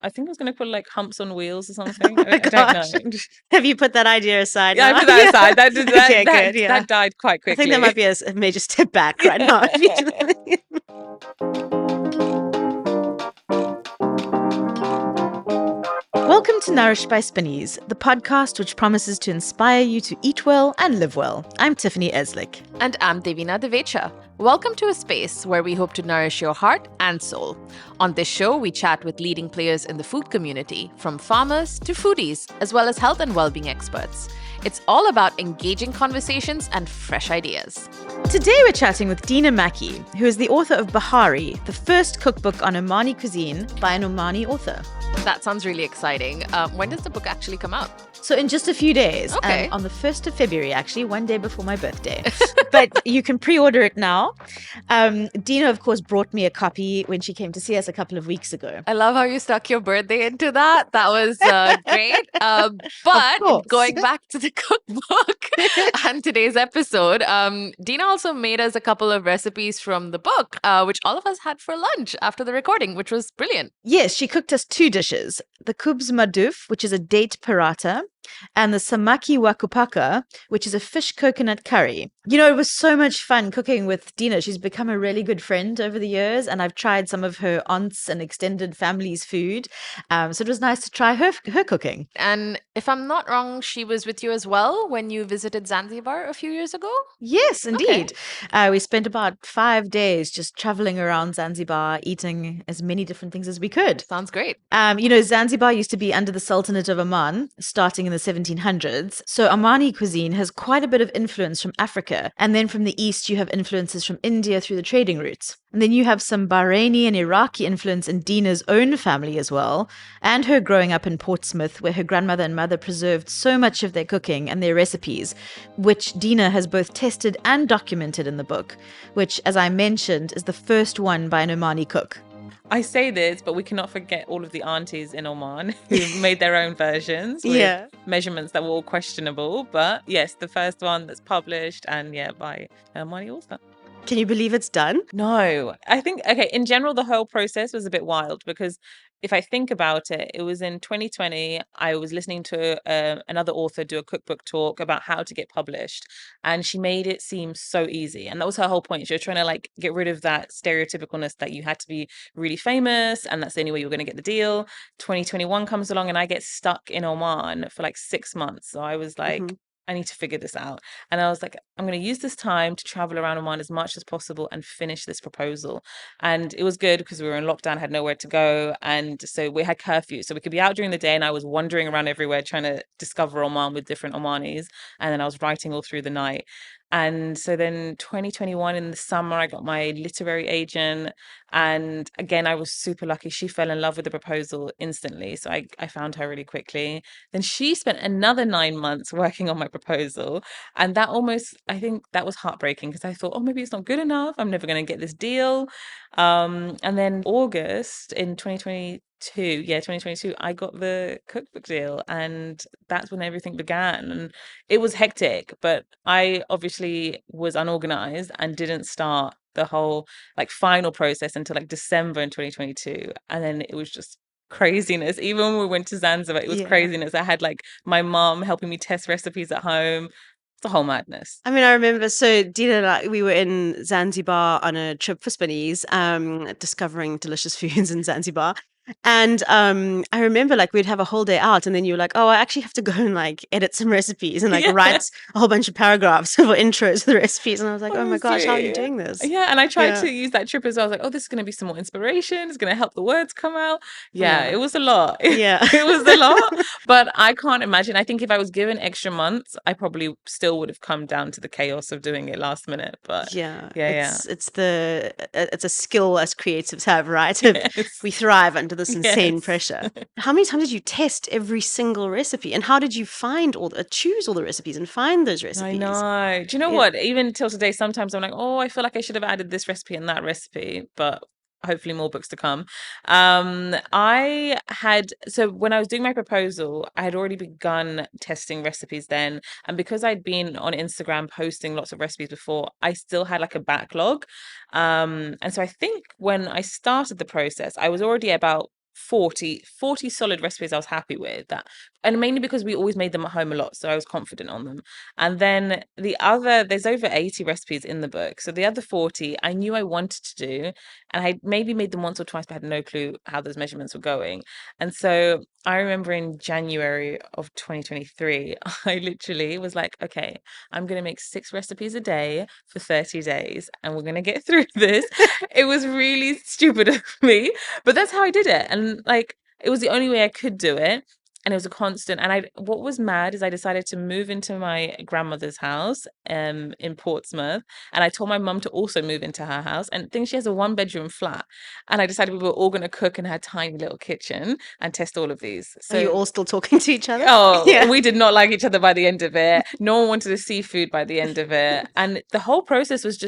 I think I was going to put like humps on wheels or something. Oh my I don't gosh. know. Have you put that idea aside Yeah, I now? put that aside. Okay, good. Yeah. That died quite I think there quickly. might be a major step back right now. Yeah. Welcome to Nourished by Spinneys, the podcast which promises to inspire you to eat well and live well. I'm Tiffany Eslick. And I'm Devina Devecha. Welcome to a space where we hope to nourish your heart and soul. On this show, we chat with leading players in the food community, from farmers to foodies, as well as health and well-being experts. It's all about engaging conversations and fresh ideas. Today we're chatting with Dina Macki, who is the author of Bahari, the first cookbook on Omani cuisine by an Omani author. That sounds really exciting. When does the book actually come out? So in just a few days, Okay. on the 1st of February, actually, one day before my birthday. But you can pre-order it now. Dina, of course, brought me a copy when she came to see us a couple of weeks ago. I love how you stuck your birthday into that. That was great. But course. going back to the cookbook and today's episode, Dina also made us a couple of recipes from the book, which all of us had for lunch after the recording, which was brilliant. Yes, she cooked us two dishes, the Khoubz Mardhouf, which is a date paratha, and the samaki wa kupaka, which is a fish coconut curry. You know, it was so much fun cooking with Dina. She's become a really good friend over the years, and I've tried some of her aunts and extended family's food. So it was nice to try her cooking. And if I'm not wrong, she was with you as well when you visited Zanzibar a few years ago? Yes, indeed. We spent about 5 days just traveling around Zanzibar, eating as many different things as we could. Sounds great. You know, Zanzibar used to be under the Sultanate of Oman, starting in the 1700s. So Omani cuisine has quite a bit of influence from Africa. And then from the east, you have influences from India through the trading routes. And then you have some Bahraini and Iraqi influence in Dina's own family as well, and her growing up in Portsmouth, where her grandmother and mother preserved so much of their cooking and their recipes, which Dina has both tested and documented in the book, which, as I mentioned, is the first one by an Omani cook. I say this, but we cannot forget all of the aunties in Oman who made their own versions with measurements that were all questionable. But yes, the first one that's published and by Omani author. Can you believe it's done? No, I think, okay, in general, the whole process was a bit wild because if I think about it, it was in 2020, I was listening to another author do a cookbook talk about how to get published. And she made it seem so easy. And that was her whole point. She was trying to like get rid of that stereotypicalness that you had to be really famous and that's the only way you're going to get the deal. 2021 comes along and I get stuck in Oman for like 6 months. So I was like, I need to figure this out. And I was like, I'm going to use this time to travel around Oman as much as possible and finish this proposal. And it was good because we were in lockdown, had nowhere to go. And so we had curfew. So we could be out during the day. And I was wandering around everywhere trying to discover Oman with different Omanis. And then I was writing all through the night. And so then 2021 in the summer, I got my literary agent. And again, I was super lucky. She fell in love with the proposal instantly. So I found her really quickly. Then she spent another 9 months working on my proposal. And that almost, I think that was heartbreaking because I thought, oh, maybe it's not good enough. I'm never going to get this deal. And then August in 2022, I got the cookbook deal. And that's when everything began. And it was hectic, but I obviously was unorganized and didn't start the whole like final process until like December in 2022. And then it was just craziness. Even when we went to Zanzibar, it was craziness. I had like my mom helping me test recipes at home. It's a whole madness. I mean, I remember, so Dina and I, we were in Zanzibar on a trip for Spinneys, discovering delicious foods in Zanzibar. And I remember like we'd have a whole day out and then you were like, oh, I actually have to go and like edit some recipes and like write a whole bunch of paragraphs for intros to the recipes. And I was like, oh my gosh, how are you doing this? Yeah, and I tried to use that trip as well. I was like, oh, this is going to be some more inspiration. It's going to help the words come out. Yeah, it was a lot. Yeah. It was a lot. But I can't imagine. I think if I was given extra months, I probably still would have come down to the chaos of doing it last minute. But it's a skill us creatives have, right? Yes. We thrive under this insane pressure. How many times did you test every single recipe? And how did you choose all the recipes and find those recipes? I know. Do you know what? Even till today, sometimes I'm like, oh, I feel like I should have added this recipe and that recipe, but hopefully more books to come. So when I was doing my proposal, I had already begun testing recipes then. And because I'd been on Instagram posting lots of recipes before, I still had like a backlog. And so I think when I started the process, I was already about 40 solid recipes I was happy with that. And mainly because we always made them at home a lot. So I was confident on them. And then there's over 80 recipes in the book. So the other 40, I knew I wanted to do. And I maybe made them once or twice, but had no clue how those measurements were going. And so I remember in January of 2023, I literally was like, okay, I'm going to make 6 recipes a day for 30 days and we're going to get through this. It was really stupid of me, but that's how I did it. And like, it was the only way I could do it. And it was a constant. And what was mad is I decided to move into my grandmother's house in Portsmouth. And I told my mum to also move into her house. And I think she has a 1-bedroom flat. And I decided we were all going to cook in her tiny little kitchen and test all of these. Are you So, all still talking to each other? oh, Yeah. we did not like each other by the end of it. No one wanted the seafood by the end of it. And the whole process was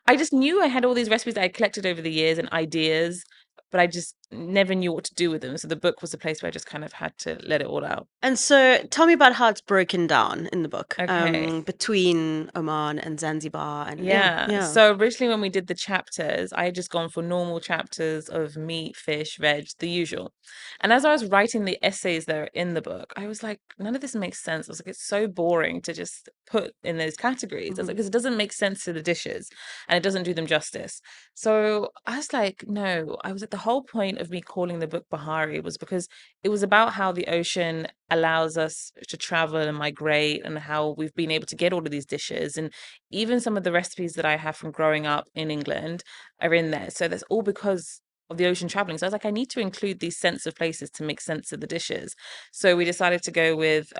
I just knew I had all these recipes that I collected over the years and ideas, but I just never knew what to do with them. So the book was a place where I just kind of had to let it all out. And so tell me about how it's broken down in the book, Okay. between Oman and Zanzibar. And Yeah. So originally when we did the chapters, I had just gone for normal chapters of meat, fish, veg, the usual. And as I was writing the essays that are in the book, I was like, none of this makes sense. I was like, it's so boring to just put in those categories. I was like, because it doesn't make sense to the dishes and it doesn't do them justice. So I was like, no, I was like, the whole point of me calling the book Bahari was because it was about how the ocean allows us to travel and migrate and how we've been able to get all of these dishes. And even some of the recipes that I have from growing up in England are in there. So that's all because of the ocean traveling. So I was like, I need to include these sense of places to make sense of the dishes. So we decided to go with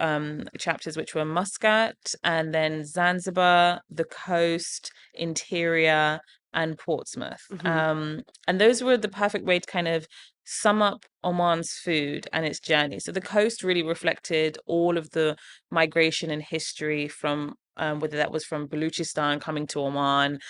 chapters which were Muscat and then Zanzibar, the coast, interior, and Portsmouth. And those were the perfect way to kind of sum up Oman's food and its journey. So the coast really reflected all of the migration and history from whether that was from Baluchistan coming to Oman,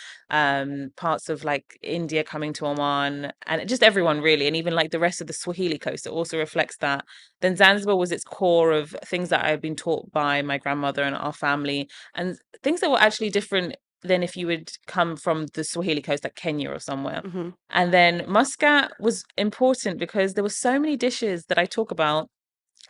parts of like India coming to Oman, and just everyone really, and even like the rest of the Swahili coast. It also reflects that. Then Zanzibar was its core of things that I've been taught by my grandmother and our family, and things that were actually different than if you would come from the Swahili coast, like Kenya or somewhere. And then Muscat was important because there were so many dishes that I talk about,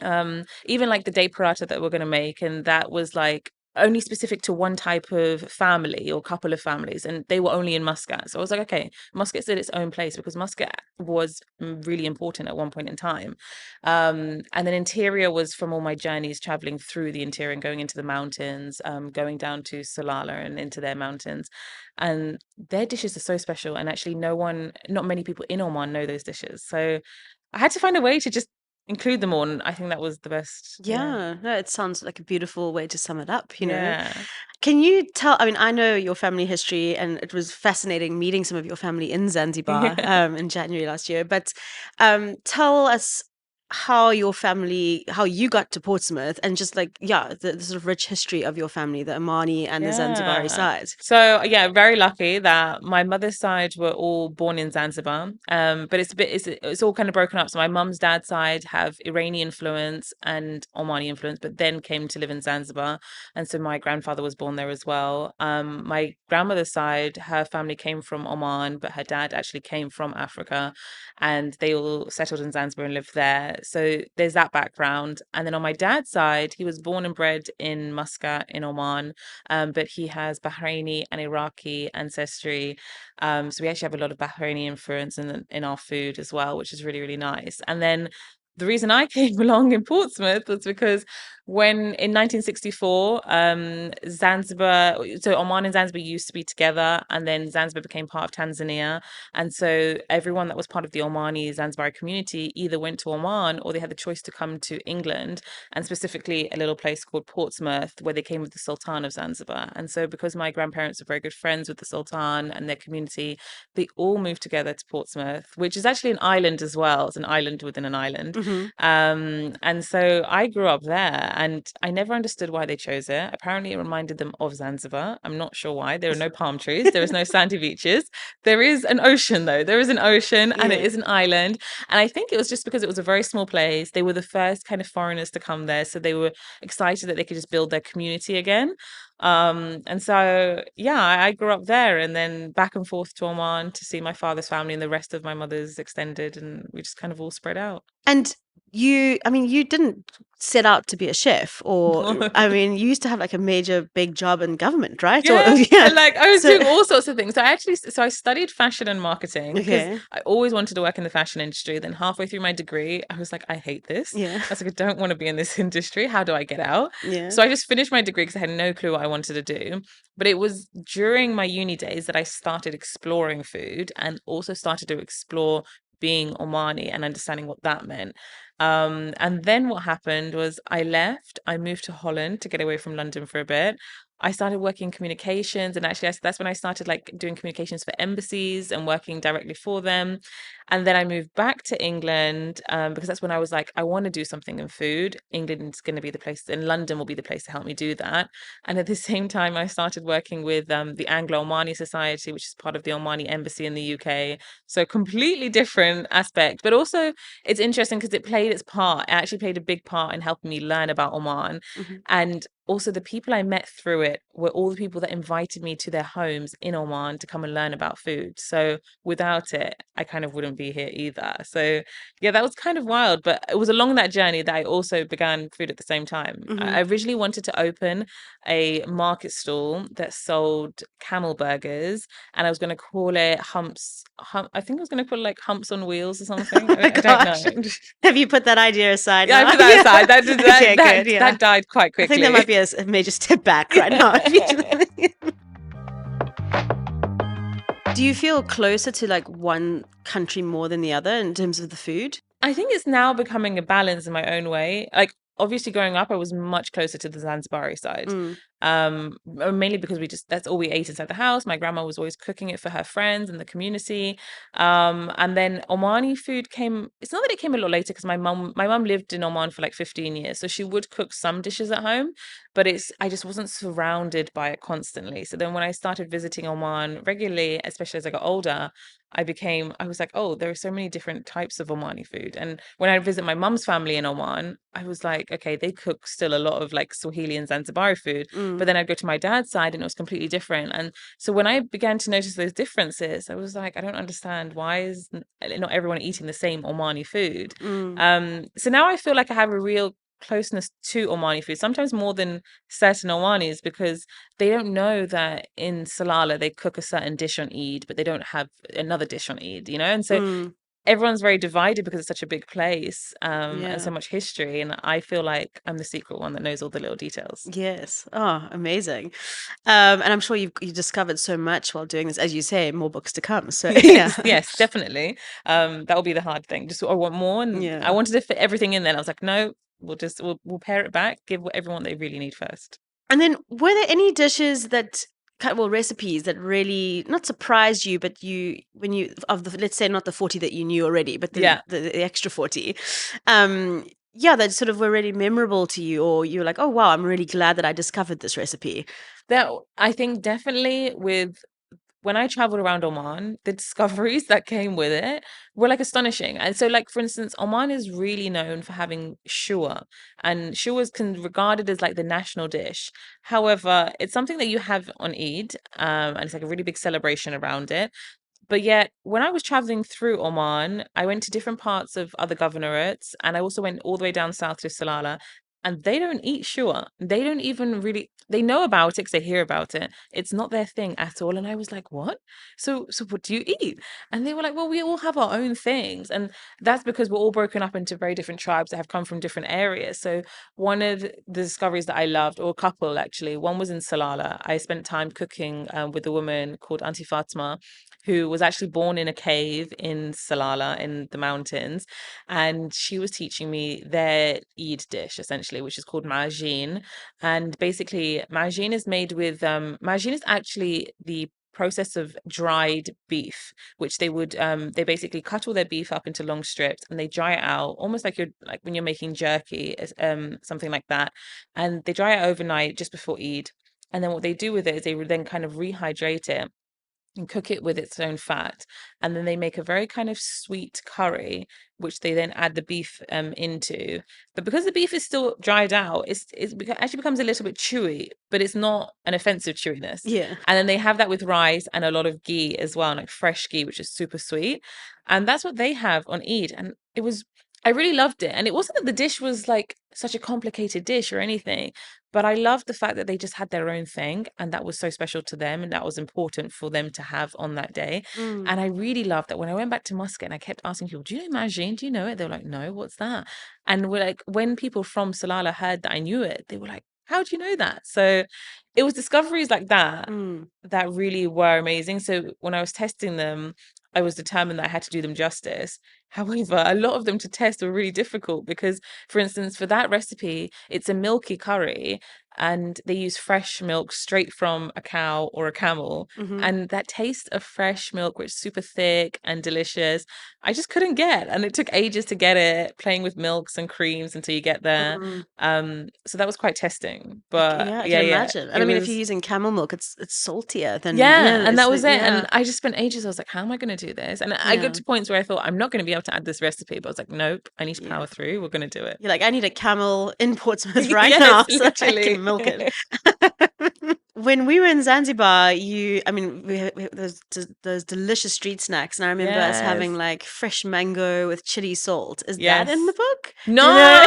even like the day paratha that we're going to make, and that was like only specific to one type of family or couple of families, and they were only in Muscat. So I was like, okay, Muscat's in its own place because Muscat was really important at one point in time. And then interior was from all my journeys traveling through the interior and going into the mountains, going down to Salalah and into their mountains. And their dishes are so special, and actually not many people in Oman know those dishes. So I had to find a way to just include them all, and I think that was the best. Yeah, no, it sounds like a beautiful way to sum it up, you know. Yeah. Can you tell, I mean, I know your family history and it was fascinating meeting some of your family in Zanzibar in January last year, but tell us how you got to Portsmouth and just like, the sort of rich history of your family, the Omani and the Zanzibari side. So yeah, very lucky that my mother's side were all born in Zanzibar. But it's all kind of broken up. So my mum's dad's side have Iranian influence and Omani influence, but then came to live in Zanzibar. And so my grandfather was born there as well. My grandmother's side, her family came from Oman, but her dad actually came from Africa, and they all settled in Zanzibar and lived there. So there's that background. And then on my dad's side, he was born and bred in Muscat in Oman, but he has Bahraini and Iraqi ancestry. So we actually have a lot of Bahraini influence in our food as well, which is really, really nice. And then the reason I came along in Portsmouth was because when in 1964, Oman and Zanzibar used to be together, and then Zanzibar became part of Tanzania. And so everyone that was part of the Omani Zanzibari community either went to Oman or they had the choice to come to England, and specifically a little place called Portsmouth, where they came with the Sultan of Zanzibar. And so because my grandparents are very good friends with the Sultan and their community, they all moved together to Portsmouth, which is actually an island as well. It's an island within an island. And so I grew up there, and I never understood why they chose it. Apparently, it reminded them of Zanzibar. I'm not sure why. There are no palm trees. There is no sandy beaches. There is an ocean, though. There is an ocean, and it is an island. And I think it was just because it was a very small place. They were the first kind of foreigners to come there, so they were excited that they could just build their community again. And so, yeah, I grew up there and then back and forth to Oman to see my father's family and the rest of my mother's extended, and we just kind of all spread out. And you didn't set out to be a chef, or you used to have like a major big job in government, right? Or Yeah, yeah. like I was So doing all sorts of things. So I studied fashion and marketing because okay. I always wanted to work in the fashion industry. Then halfway through my degree, I was like, I hate this. Yeah. I was like, I don't want to be in this industry. How do I get out? Yeah. So I just finished my degree because I had no clue what I wanted to do. But it was during my uni days that I started exploring food and also started to explore being Omani and understanding what that meant. And then what happened was I left. I moved to Holland to get away from London for a bit. I started working communications, and actually that's when I started like doing communications for embassies and working directly for them. And then I moved back to England because that's when I was like, I want to do something in food. England's going to be the place, and London will be the place to help me do that. And at the same time, I started working with the Anglo-Omani Society, which is part of the Omani Embassy in the UK. So completely different aspect, but also it's interesting because it played its part. It actually played a big part in helping me learn about Oman. Mhm. And also the people I met through it were all the people that invited me to their homes in Oman to come and learn about food. So without it, I kind of wouldn't be here either. So yeah, that was kind of wild. But it was along that journey that I also began food at the same time. I Mhm. originally wanted to open a market stall that sold camel burgers, and I was going to call it I think I was going to call it like Humps on Wheels or something. Oh my I don't know. gosh. Have you put that idea aside Yeah, I now? put that aside. Okay, good. Yeah. That died quite I quickly. think that might be a major step back right now. Do you feel closer to like one country more than the other in terms of the food? I think it's now becoming a balance in my own way. Like obviously growing up, I was much closer to the Zanzibari side. Mm. Mainly because that's all we ate inside the house. My grandma was always cooking it for her friends and the community. And then Omani food came, it's not that it came a lot later because my mum lived in Oman for like 15 years. So she would cook some dishes at home, but I just wasn't surrounded by it constantly. So then when I started visiting Oman regularly, especially as I got older, I was like, oh, there are so many different types of Omani food. And when I visit my mum's family in Oman, I was like, okay, they cook still a lot of like Swahili and Zanzibari food. But Mm. then I'd go to my dad's side and it was completely different. And so when I began to notice those differences, I was like, I don't understand, why is not everyone eating the same Omani food? Mm. So now I feel like I have a real closeness to Omani food, sometimes more than certain Omanis, because they don't know that in Salalah they cook a certain dish on Eid, but they don't have another dish on Eid, you know? And so Mm. everyone's very divided because it's such a big place and Yeah. so much history. And I feel like I'm the secret one that knows all the little details. Yes. Oh, amazing. And I'm sure you discovered so much while doing this. As you say, more books to come. So yeah. Yes, definitely. That will be the hard thing. Just I want more, and I Yeah. wanted to fit everything in there. And I was like, no, we'll pare it back, give everyone they really need first. And then were there any dishes that recipes that really not surprised you, but when you of the, let's say, not the 40 that you knew already, but Yeah. the extra 40, yeah, that sort of were really memorable to you, or you were like, oh wow, I'm really glad that I discovered this recipe. That I think definitely with when I traveled around Oman, the discoveries that came with it were like astonishing. And so, like for instance, Oman is really known for having shua, and shua is regarded as like the national dish. However, it's something that you have on Eid, and it's like a really big celebration around it. But yet, when I was traveling through Oman, I went to different parts of other governorates, and I also went all the way down south to Salalah. And they don't eat shua. They don't even really. They know about it because they hear about it. It's not their thing at all. And I was like, "What? So what do you eat?" And they were like, "Well, we all have our own things." And that's because we're all broken up into very different tribes that have come from different areas. So one of the discoveries that I loved, or a couple actually, one was in Salalah. I spent time cooking with a woman called Auntie Fatma, who was actually born in a cave in Salalah in the mountains. And she was teaching me their Eid dish, essentially, which is called majin. And basically, majin is made with, majin is actually the process of dried beef, which they basically cut all their beef up into long strips and they dry it out almost like when you're making jerky, something like that. And they dry it overnight just before Eid. And then what they do with it is they would then kind of rehydrate it, and cook it with its own fat. And then they make a very kind of sweet curry, which they then add the beef into. But because the beef is still dried out, actually becomes a little bit chewy, but it's not an offensive chewiness. Yeah. And then they have that with rice and a lot of ghee as well, like fresh ghee, which is super sweet. And that's what they have on Eid. And I really loved it. And it wasn't that the dish was like such a complicated dish or anything, but I loved the fact that they just had their own thing, and that was so special to them, and that was important for them to have on that day. Mm. And I really loved that when I went back to Muscat and I kept asking people, "Do you know Magine? Do you know it?" They were like, "No, what's that?" And we're like, when people from Salalah heard that I knew it, they were like, "How do you know that?" So it was discoveries like that Mm. that really were amazing. So when I was testing them, I was determined that I had to do them justice. However, a lot of them to test were really difficult because, for instance, for that recipe, it's a milky curry and they use fresh milk straight from a cow or a camel. Mhm. And that taste of fresh milk, which is super thick and delicious, I just couldn't get. And it took ages to get it, playing with milks and creams until you get there. Mm. So that was quite testing. Yeah, But I yeah, can yeah, imagine. And it I mean, if you're was. using camel milk, it's saltier than Yeah, and it's that was it. yeah, And I just spent ages. I was like, how am I going to do this? And I got yeah, to points where I thought, I'm not going to be able to add this recipe. But I was like, nope, I need to yeah. power through. We're going to do it. You're like, I need a camel in Portsmouth right Yes, now so I literally. can milk it. When we were in Zanzibar, I mean, those delicious street snacks, and I remember us having Yes. like fresh mango with chili salt. Is that in the Yes. book? No,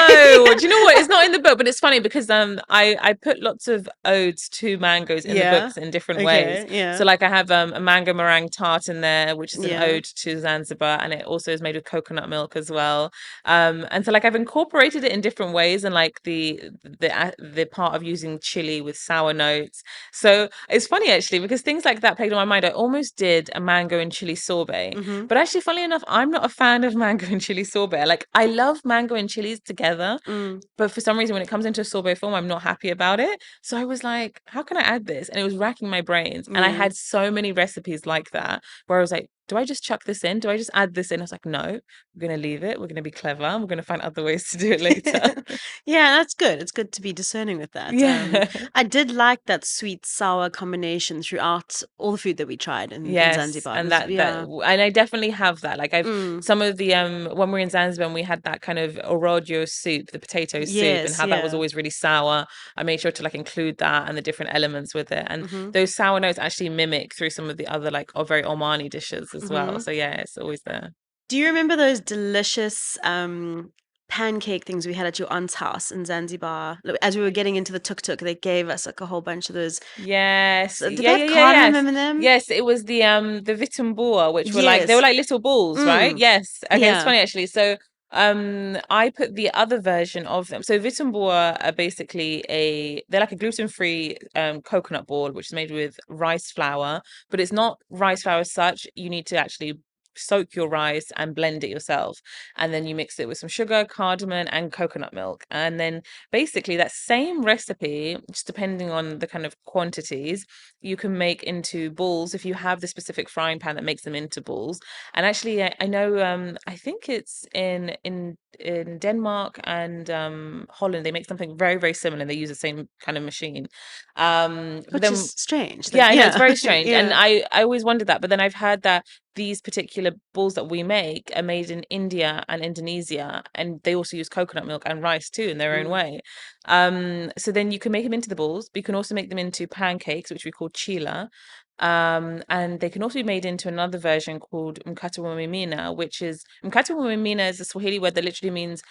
Do you know? do you know what? It's not in the book, but it's funny because I put lots of odes to mangoes in the Yeah. books in different ways. Okay. Yeah. So like I have a mango meringue tart in there, which is an Yeah. ode to Zanzibar, and it also is made with coconut milk as well. And so like I've incorporated it in different ways, and like the part of using chili with sour notes. So it's funny actually because things like that played on my mind. I almost did a mango and chili sorbet, Mm-hmm. but actually, funnily enough, I'm not a fan of mango and chili sorbet. Like I love mango and chilies together, Mm. but for some reason, when it comes into a sorbet form, I'm not happy about it. So I was like, how can I add this? And it was racking my brains. And I Yeah. had so many recipes like that where I was like, do I just chuck this in? Do I just add this in? I was like, no, we're going to leave it. We're going to be clever. We're going to find other ways to do it later. Yeah, that's good. It's good to be discerning with that. Yeah. I did like that sweet sour combination throughout all the food that we tried in Yes, Zanzibar. It and was that and I definitely have that. Like I've Mm. some of the when we were in Zanzibar and we had that kind of orodio soup, the potato soup, and Yes, how that was yeah. always really sour. I made sure to like include that and the different elements with it. And Mm-hmm. those sour notes actually mimic through some of the other like very Omani dishes as well. Mm-hmm. So yeah, it's always there. Do you remember those delicious pancake things we had at your aunt's house in Zanzibar? Look, as we were getting into the tuk-tuk, they gave us like a whole bunch of those. Yes. Did Yeah, they yeah, have yeah, cardamom yes. in them? Yes, it was the vitumbua, which were like they were Yes. like little balls, right? Mm. Yes. Okay, it's Yeah. funny actually. So I put the other version of them. So vitumbua are basically they're like a gluten-free coconut ball, which is made with rice flour, but it's not rice flour as such. You need to actually soak your rice and blend it yourself, and then you mix it with some sugar, cardamom, and coconut milk, and then basically that same recipe, just depending on the kind of quantities, you can make into balls if you have the specific frying pan that makes them into balls. And actually, I know I think it's in Denmark and Holland they make something very very similar. They use the same kind of machine, but Which then is strange. yeah, I know it's Yeah. very strange, and Yeah. I always wondered that. But then I've heard that these particular balls that we make are made in India and Indonesia, and they also use coconut milk and rice too in their own Mm. way. So then you can make them into the balls, but you can also make them into pancakes, which we call chila. And they can also be made into another version called mkate wa mimina, which is mkate wa mimina is a Swahili word that literally means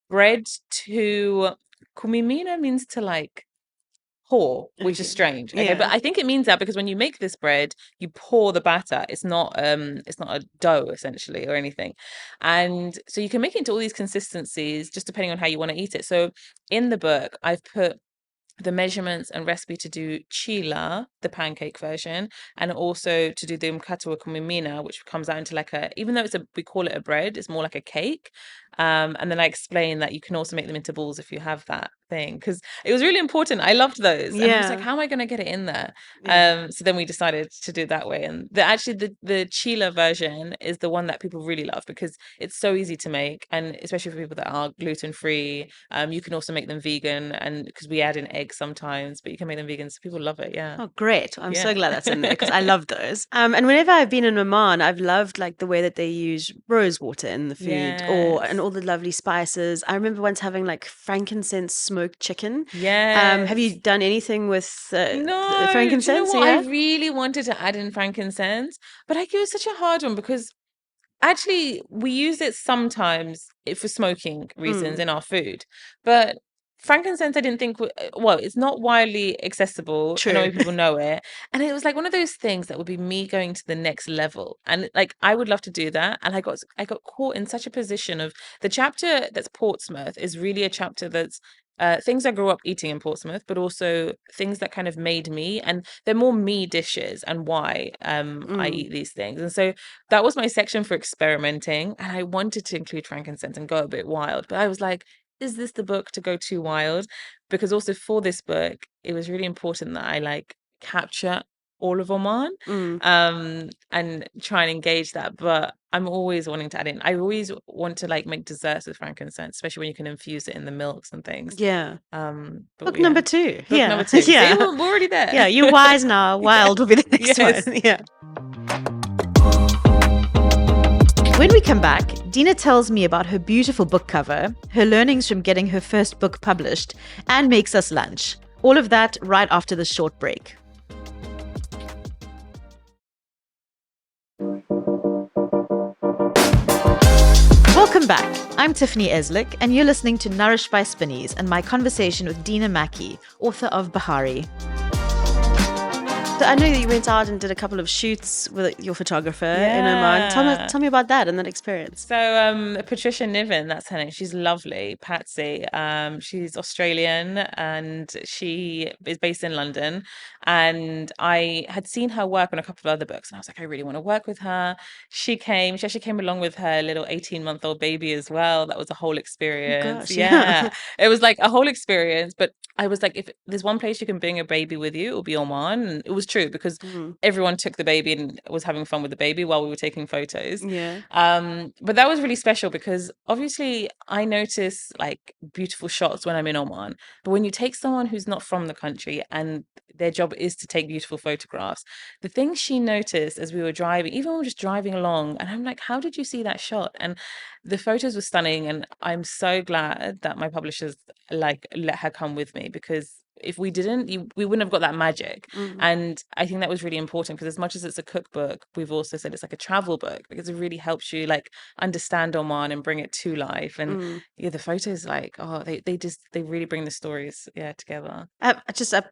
bread to kumimina means to like pour, which is Okay. strange. Okay, but Yeah. I think it means that because when you make this bread, you pour the batter. It's not a dough essentially or anything. And so you can make it into all these consistencies just depending on how you want to eat it. So in the book, I've put the measurements and recipe to do chila, the pancake version, and also to do the mkate wa kumimina, which comes out into like even though we call it a bread, it's more like a cake. And then I explain that you can also make them into balls if you have that thing because it was really important. I loved those, and I was like, Yeah. how am I going to get it in there? Yeah. So then we decided to do it that way, and the Chila version is the one that people really love because it's so easy to make, and especially for people that are gluten free. You can also make them vegan, and because we add in eggs sometimes, but you can make them vegan, so people love it. Yeah. Oh, great. I'm so Yeah. glad that's in there because I love those. And whenever I've been in Oman, I've loved like the way that they use rose water in the food and Yes. all the lovely spices. I remember once having like frankincense smoked chicken. Have you Yes. done anything with the No, do you know frankincense? what? I Yeah. really wanted to add in frankincense, but like it was such a hard one because actually we use it sometimes for smoking reasons Mm, in our food, but frankincense I didn't think well, it's not widely accessible. I know true. people know it, and it was like one of those things that would be me going to the next level, and like I would love to do that, and I got caught in such a position of the chapter that's Portsmouth is really a chapter that's things I grew up eating in Portsmouth, but also things that kind of made me, and they're more me dishes and why I Mm, eat these things. And so that was my section for experimenting. And I wanted to include frankincense and go a bit wild. But I was like, is this the book to go too wild? Because also for this book, it was really important that I like capture all of Oman mm. and try and engage that. But I'm always wanting to add in. I always want to like make desserts with frankincense, especially when you can infuse it in the milks and things. Yeah. But Book yeah, number 2. book Yeah. number two. See, Yeah. we're already Yeah. there. You're wise now. Yeah. Wild will be the next Yes. one. Yeah. When we come back, Dina tells me about her beautiful book cover, her learnings from getting her first book published, and makes us lunch. All of that right after this short break. Welcome back. I'm Tiffany Eslick, and you're listening to Nourished by Spinneys and my conversation with Dina Macki, author of Bahari. So I know that you went out and did a couple of shoots with your photographer in Oman. Tell me about that and that experience. So Patricia Niven, that's her name. She's lovely. Patsy. She's Australian and she is based in London. And I had seen her work on a couple of other books, and I was like, I really want to work with her. She actually came along with her little 18-month-old baby as well. That was a whole Oh experience. gosh, yeah. Yeah. It was like a whole experience. But I was like, if there's one place you can bring a baby with you, it'll be Oman. And it was true because Mm, everyone took the baby and was having fun with the baby while we were taking photos. yeah. But that was really special because obviously I notice like beautiful shots when I'm in Oman. But when you take someone who's not from the country and their job is to take beautiful photographs, the things she noticed as we were driving, even when we were just driving along, and I'm like, how did you see that shot? And the photos were stunning. And I'm so glad that my publishers like let her come with me because if we didn't, we wouldn't have got that magic. Mm, And I think that was really important because as much as it's a cookbook, we've also said it's like a travel book because it really helps you like understand Oman and bring it to life. And mm. yeah, the photos like, oh, they really bring the stories, yeah, together. I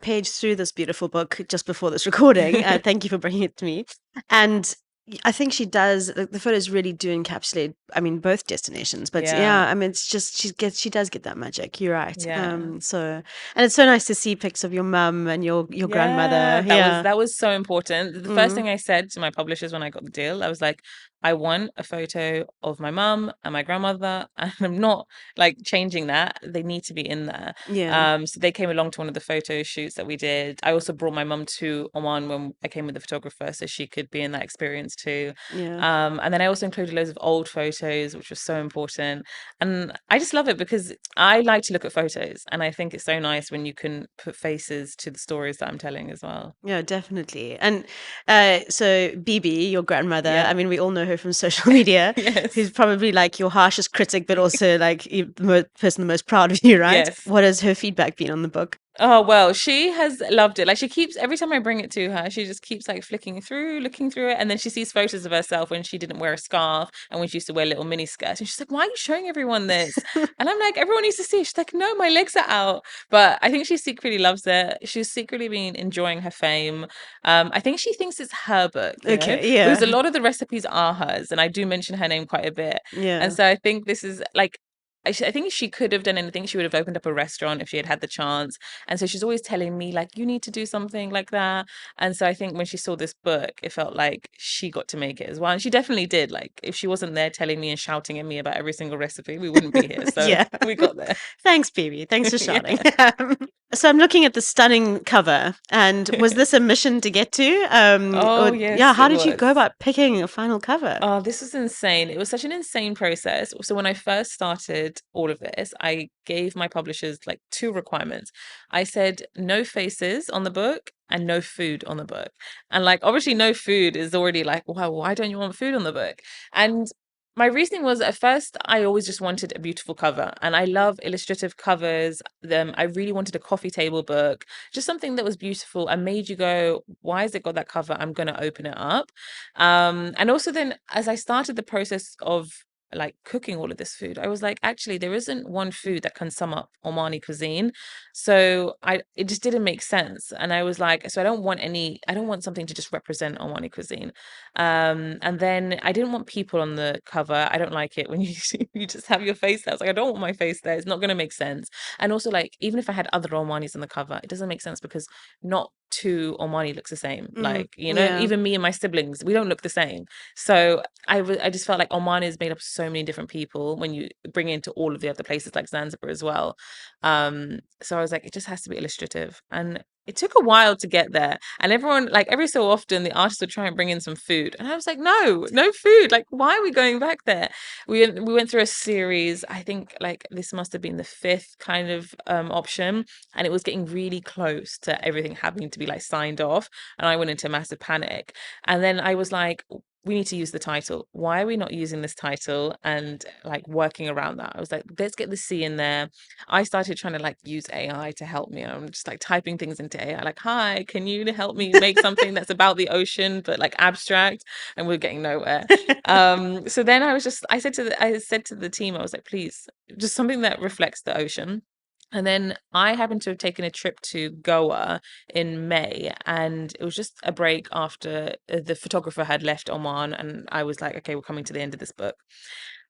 paged through this beautiful book just before this recording. Thank you for bringing it to me. And I think she does. The photos really do encapsulate. I mean, both destinations. But yeah, Yeah. I mean, it's just she does get that magic. You're right. Yeah. So and it's so nice to see pics of your mum and your grandmother. Yeah. That was so important. The first Mm, thing I said to my publishers when I got the deal, I was like, I want a photo of my mum and my grandmother, and I'm not like changing that. They need to be in there. yeah. So they came along to one of the photo shoots that we did. I also brought my mum to Oman when I came with the photographer, so she could be in that experience too. Yeah. And then I also included loads of old photos, which was so important. And I just love it because I like to look at photos, and I think it's so nice when you can put faces to the stories that I'm telling as well. Yeah, definitely. And so Bibi, your grandmother, Yeah. I mean, we all know her from social media, Yes. who's probably like your harshest critic, but also like the person the most proud of you, right? Yes. What has her feedback been on the book? Oh, well, she has loved it. Like she keeps every time I bring it to her, she just keeps like flicking through, looking through it, and then she sees photos of herself when she didn't wear a scarf and when she used to wear little mini skirts. And she's like, "Why are you showing everyone this?" And I'm like, "Everyone needs to see it." She's like, "No, my legs are out." But I think she secretly loves it. She's secretly been enjoying her fame. I think she thinks it's her book, Okay, because a yeah. lot of the recipes are hers, and I do mention her name quite a bit. Yeah. And so I think this is like I think she could have done anything. She would have opened up a restaurant if she had had the chance. And so she's always telling me, like, you need to do something like that. And so I think when she saw this book, it felt like she got to make it as well. And she definitely did. Like, if she wasn't there telling me and shouting at me about every single recipe, we wouldn't be here. So Yeah. we got there. Thanks, Phoebe. Thanks for Yeah. shouting. So I'm looking at the stunning cover, and was this a mission to get to? Oh, or, yes, yeah, how it did you go was. about picking a final cover? Oh, this was insane. It was such an insane process. So when I first started all of this, I gave my publishers like two requirements. I said no faces on the book and no food on the book. And like obviously no food is already like, wow, why don't you want food on the book? And my reasoning was at first I always just wanted a beautiful cover and I love illustrative covers. I really wanted a coffee table book, just something that was beautiful and made you go, why has it got that cover? I'm going to open it up. And also then as I started the process of like cooking all of this food, I was like, actually, there isn't one food that can sum up Omani cuisine. So it just didn't make sense. And I was like, so I don't want something to just represent Omani cuisine. And then I didn't want people on the cover. I don't like it when you you just have your face there. I was like, I don't want my face there. It's not going to make sense. And also like, even if I had other Omanis on the cover, it doesn't make sense because not two Omani looks the same. Like, Yeah. even me and my siblings, we don't look the same. So I just felt like Oman is made up of so many different people when you bring into all of the other places like Zanzibar as well. So I was like, it just has to be illustrative. And it took a while to get there. And everyone, like every so often, the artists would try and bring in some food. And I was like, no food. Like, why are we going back there? We went through a series. I think like this must have been the fifth kind of option. And it was getting really close to everything having to be like signed off. And I went into massive panic. And then I was like, we need to use the title. Why are we not using this title and like working around that? I was like, let's get the C in there. I started trying to like use AI to help me. I'm just like typing things into AI, like, hi, can you help me make something that's about the ocean, but like abstract? And we're getting nowhere. So then I said to the team, I was like, please, just something that reflects the ocean. And then I happened to have taken a trip to Goa in May, and it was just a break after the photographer had left Oman. And I was like, okay, we're coming to the end of this book.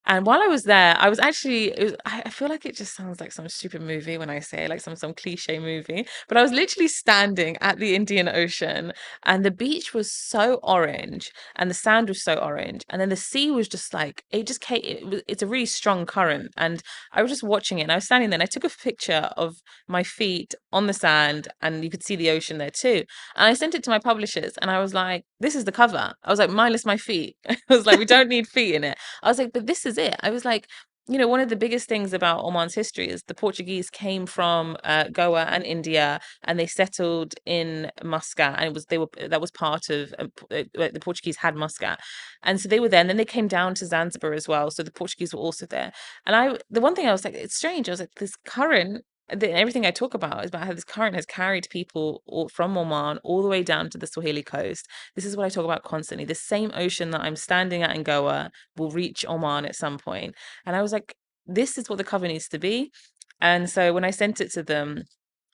And while I was there, I was actually, I feel like it just sounds like some stupid movie when I say it, like some cliche movie, but I was literally standing at the Indian Ocean and the beach was so orange and the sand was so orange. And then the sea was just like, it just came, it's a really strong current. And I was just watching it and I was standing there and I took a picture of my feet on the sand and you could see the ocean there too. And I sent it to my publishers and I was like, this is the cover. I was like, minus my feet. I was like, we don't need feet in it. I was like, but this is it. I was like, one of the biggest things about Oman's history is the Portuguese came from Goa and India, and they settled in Muscat, and that was part of the Portuguese had Muscat, and so they were there, and then they came down to Zanzibar as well. So the Portuguese were also there, and the one thing I was like, it's strange. I was like, this current. Everything I talk about is about how this current has carried people from Oman all the way down to the Swahili coast. This is what I talk about constantly. The same ocean that I'm standing at in Goa will reach Oman at some point. And I was like, this is what the cover needs to be. And so when I sent it to them,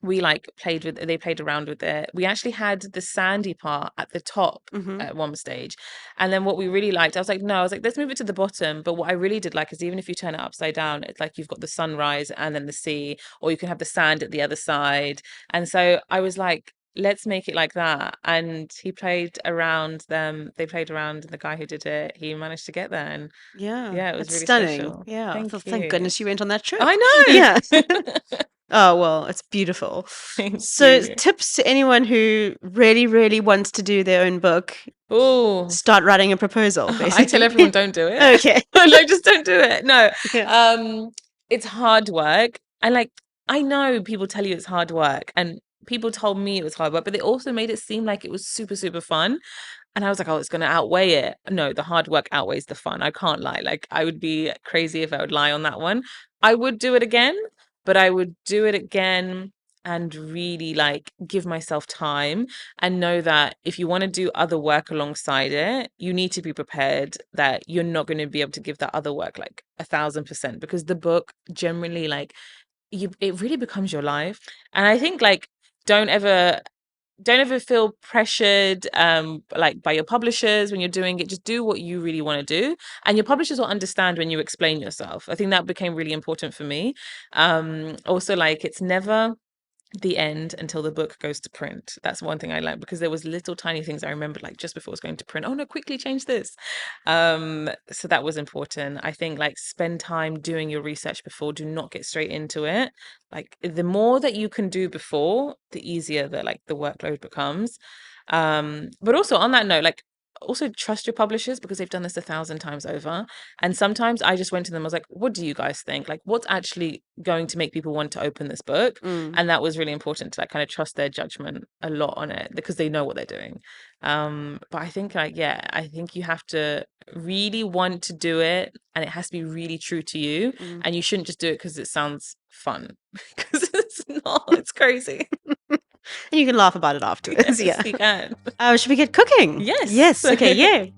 they played around with it. We actually had the sandy part at the top at one stage. And then what we really liked, I was like, let's move it to the bottom. But what I really did like is even if you turn it upside down, it's like you've got the sunrise and then the sea, or you can have the sand at the other side. And so I was like, let's make it like that. And he played around them. They played around, and the guy who did it, he managed to get there. And Yeah, it was it's really stunning. special. Yeah, Thank thank you. goodness you went on that trip. I know. Yeah. Oh, well, it's beautiful. Thank So, you. tips to anyone who really, really wants to do their own book: Oh, start writing a proposal, I basically. tell everyone don't do it. Okay. Like just don't do it. No. Yeah. It's hard work. And like I know people tell you it's hard work and people told me it was hard work, but they also made it seem like it was super, super fun. And I was like, oh, it's going to outweigh it. No, the hard work outweighs the fun. I can't lie. Like, I would be crazy if I would lie on that one. I would do it again, but I would do it again and really like give myself time and know that if you want to do other work alongside it, you need to be prepared that you're not going to be able to give that other work like 1,000% because the book generally like it really becomes your life. And I think like don't ever don't ever feel pressured like by your publishers when you're doing it. Just do what you really want to do, and your publishers will understand when you explain yourself. I think that became really important for me. Also, like, it's never the end until the book goes to print. That's one thing I like, because there was little tiny things I remembered, like just before it was going to print. Oh no, quickly change this. So that was important. I think, like, spend time doing your research before. Do not get straight into it. Like, the more that you can do before, the easier the workload becomes. But also on that note, like, also trust your publishers, because they've done this 1,000 times over. And sometimes I just went to them, I was like, what do you guys think? Like, what's actually going to make people want to open this book? And that was really important, to like kind of trust their judgment a lot on it, because they know what they're doing. But I think, like, yeah, I think you have to really want to do it, and it has to be really true to you. And you shouldn't just do it because it sounds fun, because it's not. It's crazy. And you can laugh about it afterwards. Yes, you can. Should we get cooking? Yes. Yes. Okay. Yeah.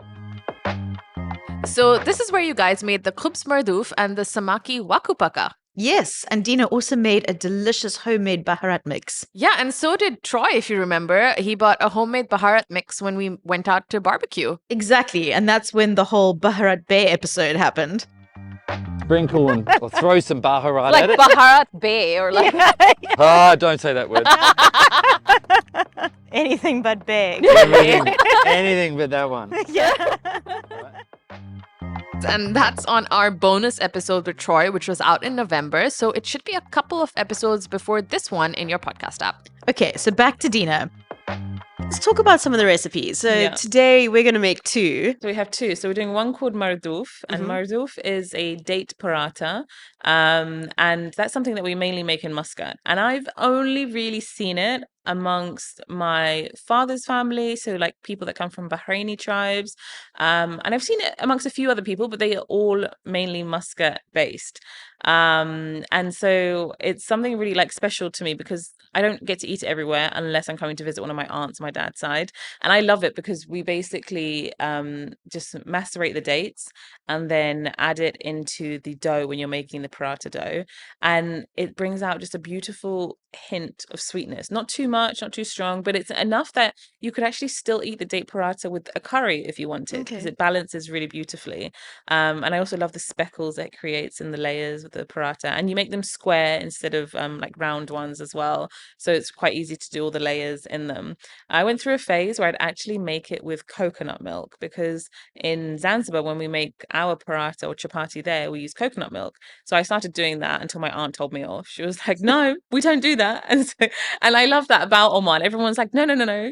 So this is where you guys made the Khoubz Mardhouf and the samaki wa kupaka. Yes, and Dina also made a delicious homemade baharat mix. Yeah, and so did Troy, if you remember. He bought a homemade baharat mix when we went out to barbecue. Exactly, and that's when the whole Baharat Bay episode happened. Sprinkle or throw some baharat Like at it. Baharat Bay, or like... Ah, don't say that word. Anything but big. Anything but that one. And that's on our bonus episode with Troy, which was out in November. So it should be a couple of episodes before this one in your podcast app. Okay, so back to Dina. Let's talk about some of the recipes. So Yeah. today we're going to make two. So we have two. So we're doing one called Mardhouf, and Mardhouf is a date paratha. And that's something that we mainly make in Muscat. And I've only really seen it amongst my father's family, so like people that come from Bahraini tribes. And I've seen it amongst a few other people, but they are all mainly Muscat based. And so it's something really like special to me, because I don't get to eat it everywhere unless I'm coming to visit one of my aunts on my dad's side. And I love it because we basically just macerate the dates and then add it into the dough when you're making the paratha dough. And it brings out just a beautiful hint of sweetness. Not too much, not too strong, but it's enough that you could actually still eat the date paratha with a curry if you wanted, because it balances really beautifully. And I also love the speckles that it creates in the layers of the paratha. And you make them square instead of like round ones as well. So it's quite easy to do all the layers in them. I went through a phase where I'd actually make it with coconut milk, because in Zanzibar, when we make our paratha or chapati there, we use coconut milk. So I started doing that until my aunt told me off. She was like, no, we don't do that. And I love that about Oman. Everyone's like, no,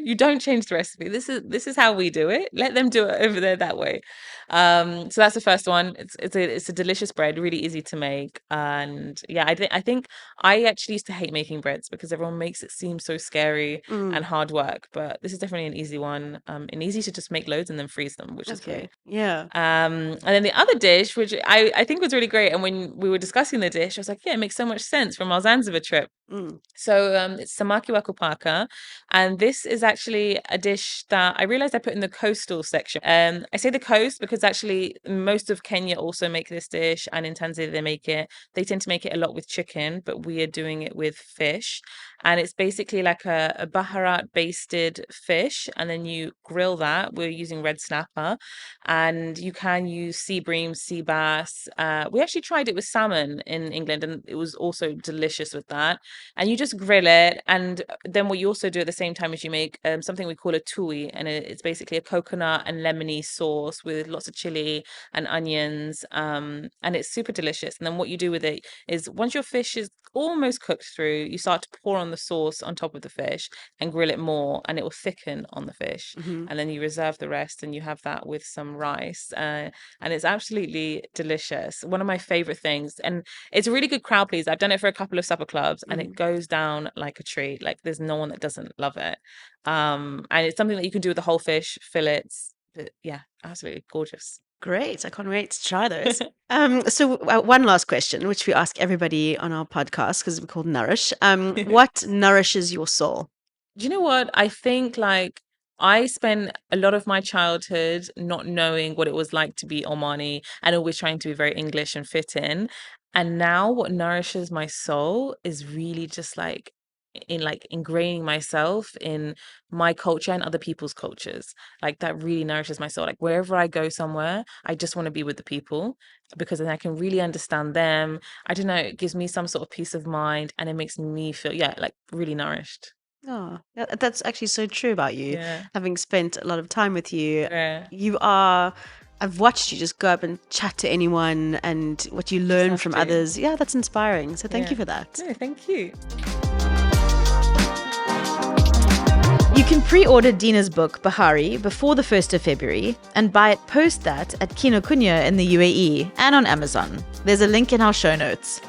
you don't change the recipe. This is how we do it. Let them do it over there that way. So that's the first one. It's a delicious bread, really easy to make. And yeah, I think I actually used to hate making breads because everyone makes it seem so scary and hard work, but this is definitely an easy one, and easy to just make loads and then freeze them, which is great. Yeah. And then the other dish, which I think was really great, and when we were discussing the dish, I was like, yeah, it makes so much sense from our Zanzibar trip. So it's samaki wa kupaka, and this is actually a dish that I realized I put in the coastal section. I say the coast because actually most of Kenya also make this dish, and in Tanzania they tend to make it a lot with chicken, but we are doing it with fish. And it's basically like a baharat basted fish, and then you grill that. We're using red snapper, and you can use sea bream, sea bass. We actually tried it with salmon in England, and it was also delicious with that. And you just grill it, and then what you also do at the same time is you make something we call a tui, and it's basically a coconut and lemony sauce with lots of chili and onions, and it's super delicious. And then what you do with it is, once your fish is almost cooked through, you start to pour on the sauce on top of the fish and grill it more, and it will thicken on the fish. And then you reserve the rest, and you have that with some rice, and it's absolutely delicious. One of my favorite things, and it's a really good crowd pleaser. I've done it for a couple of supper clubs, and it goes down like a treat. Like, there's no one that doesn't love it. And it's something that you can do with the whole fish, fillets. But yeah, absolutely gorgeous. Great. I can't wait to try those. So one last question, which we ask everybody on our podcast because we're called Nourish. What nourishes your soul? Do you know what? I think, like, I spent a lot of my childhood not knowing what it was like to be Omani and always trying to be very English and fit in. And now what nourishes my soul is really just like in like ingraining myself in my culture and other people's cultures. Like that really nourishes my soul. Like wherever I go somewhere, I just want to be with the people because then I can really understand them. I don't know, it gives me some sort of peace of mind and it makes me feel, like really nourished. Oh, that's actually so true about you. Yeah. Having spent a lot of time with you, Yeah. you are. I've watched you just go up and chat to anyone, and what you learn have from to. others. Yeah, that's inspiring. So thank Yeah. you for that. No, thank you. You can pre-order Dina's book, Bahari, before the 1st of February and buy it post that at Kinokuniya in the UAE and on Amazon. There's a link in our show notes.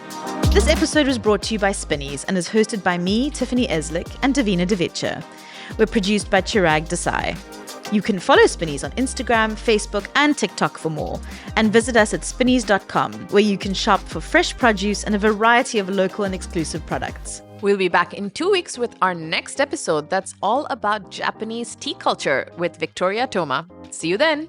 This episode was brought to you by Spinneys and is hosted by me, Tiffany Eslick, and Davina Devicha. We're produced by Chirag Desai. You can follow Spinneys on Instagram, Facebook, and TikTok for more, and visit us at spinneys.com, where you can shop for fresh produce and a variety of local and exclusive products. We'll be back in 2 weeks with our next episode that's all about Japanese tea culture with Victoria Toma. See you then.